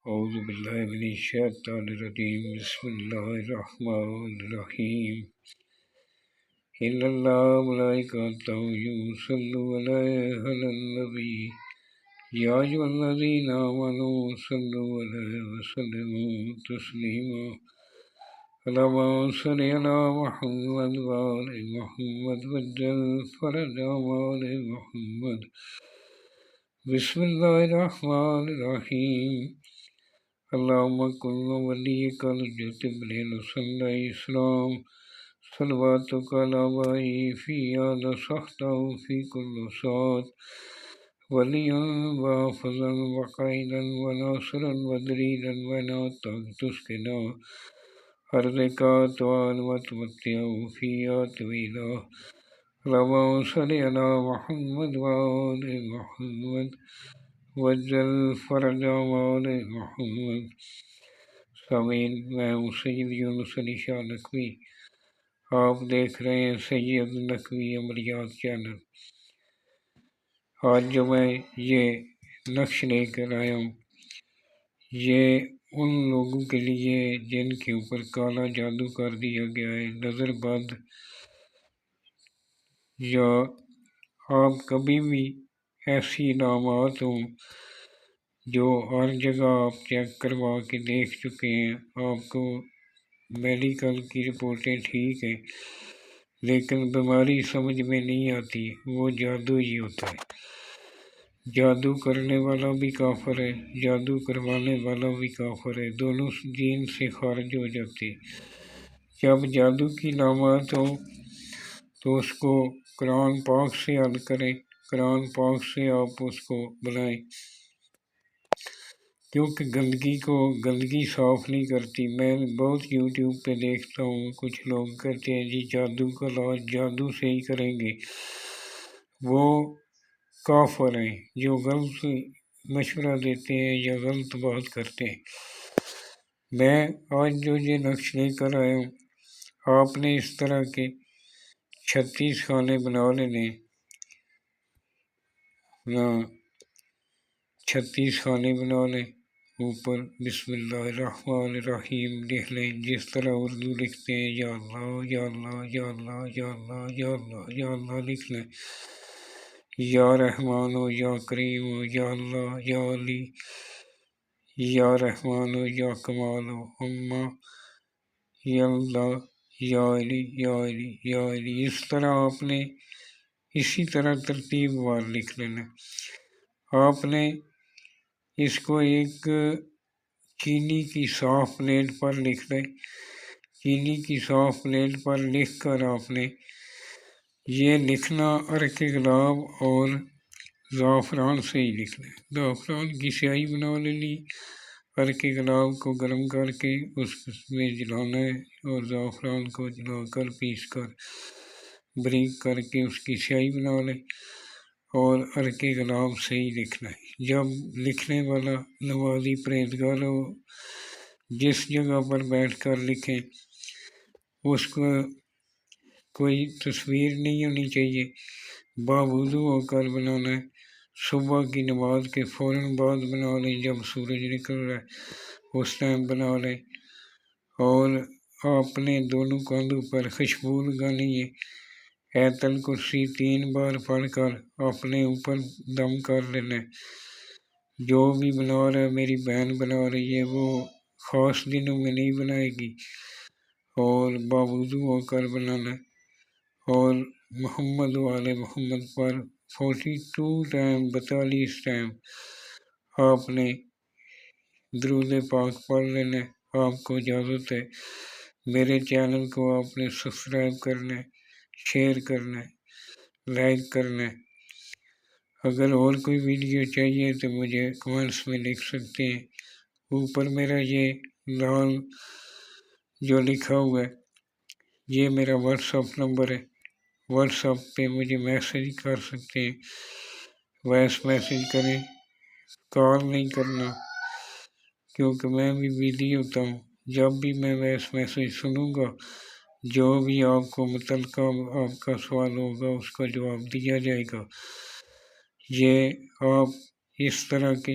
أعوذ بالله من الشيطان الرجيم بسم الله الرحمن الرحيم إن الله وملائكته يصلون على النبي يا أيها الذين آمنوا صلوا عليه وسلموا تسليما اللهم صل على محمد وآل محمد وجل فرج آل محمد بسم الله الرحمن الرحيم اللهم كن وليك الجبريل صلى الإسلام صلواتك على وعي في هذا صحته في كل ساعة وليا وحافظا وقائدا وناصرا ودليلا ولا تسكنا أرضك طوال وتمتعه فيها طويلا اللهم صل على محمد وآل محمد وجل فرج آل محمد سامعین، میں ہوں سید یونس علی شاہ نقوی۔ آپ دیکھ رہے ہیں سید نقوی عملیات چینل۔ آج جو میں یہ نقش لے کر آیا ہوں، یہ ان لوگوں کے لیے جن کے اوپر کالا جادو کر دیا گیا ہے، نظر بد، یا آپ کبھی بھی ایسی علامات ہوں جو ہر جگہ آپ چیک کروا کے دیکھ چکے ہیں، آپ کو میڈیکل کی رپورٹیں ٹھیک ہیں لیکن بیماری سمجھ میں نہیں آتی، وہ جادو ہی ہوتا ہے۔ جادو کرنے والا بھی کافر ہے، جادو کروانے والا بھی کافر ہے، دونوں دین سے خارج ہو جاتے۔ جب جادو کی علامات ہوں تو اس کو قرآن پاک سے حل کریں، قرآن پاک سے آپ اس کو بلائیں، کیونکہ گندگی صاف نہیں کرتی۔ میں بہت یوٹیوب پہ دیکھتا ہوں، کچھ لوگ کہتے ہیں جی جادو کا علاج جادو سے ہی کریں گے، وہ کافر ہیں جو غلط مشورہ دیتے ہیں یا غلط بات کرتے ہیں۔ میں آج جو یہ نقش لے کر آیا ہوں، آپ نے اس طرح کے 36 خانے بنا لینے، 36 خانے بنا لیں، اوپر بسم اللہ الرحمن الرحیم لکھ لیں، جس طرح اردو لکھتے ہیں، یا اللہ یا اللہ یا اللہ یا اللہ یا اللہ یا اللہ لکھ لیں، یا رحمان ہو یا کریم ہو، یا اللہ یا علی، یا رحمان ہو یا کمال ہو، اما یا اللہ یا علی یا علی یا علی، اس طرح آپ نے اسی طرح ترتیب وار لکھ لینا۔ آپ نے اس کو ایک چینی کی صاف پلیٹ پر لکھ لیں، چینی کی صاف پلیٹ پر لکھ کر آپ نے یہ لکھنا عرق گلاب اور زعفران سے ہی لکھ لیں۔ زعفران کی سیاہی بنا لینی، عرق گلاب کو گرم کر کے اس میں جلانا ہے اور زعفران کو جلا کر پیس کر بریک کر کے اس کی سیاہی بنا لیں اور عرق گلاب سے ہی لکھنا ہے۔ جب لکھنے والا نمازی پرہیزگار ہو، جس جگہ پر بیٹھ کر لکھیں، اس کو کوئی تصویر نہیں ہونی چاہیے، باوضو ہو کر بنانا ہے۔ صبح کی نماز کے فوراً بعد بنا لیں، جب سورج نکل رہا ہے اس ٹائم بنا لیں، اور آپ نے دونوں کاندھوں پر خوشبو لگانی ہے۔ آیت الکرسی 3 بار پڑھ کر اپنے اوپر دم کر لینا ہے۔ جو بھی بنا رہا ہے، میری بہن بنا رہی ہے، وہ خاص دنوں میں نہیں بنائے گی اور باوضو ہو کر بنانا ہے، اور محمد والے محمد پر 42 ٹائم 42 ٹائم آپ نے درود پاک پڑھ لینا ہے۔ آپ کو اجازت ہے، میرے چینل کو آپ نے سبسکرائب کرنا ہے، شیئر کرنا ہے، لائک کرنا ہے۔ اگر اور کوئی ویڈیو چاہیے تو مجھے کمنٹس میں لکھ سکتے ہیں۔ اوپر میرا یہ لال جو لکھا ہوا ہے، یہ میرا واٹس ایپ نمبر ہے، واٹس ایپ پہ مجھے میسیج کر سکتے ہیں، وائس میسیج کریں، کال نہیں کرنا، کیونکہ میں بھی بزی ہوتا ہوں۔ جب بھی میں وائس میسیج سنوں گا، جو بھی آپ کو متعلقہ آپ کا سوال ہوگا اس کا جواب دیا جائے گا۔ یہ آپ اس طرح کے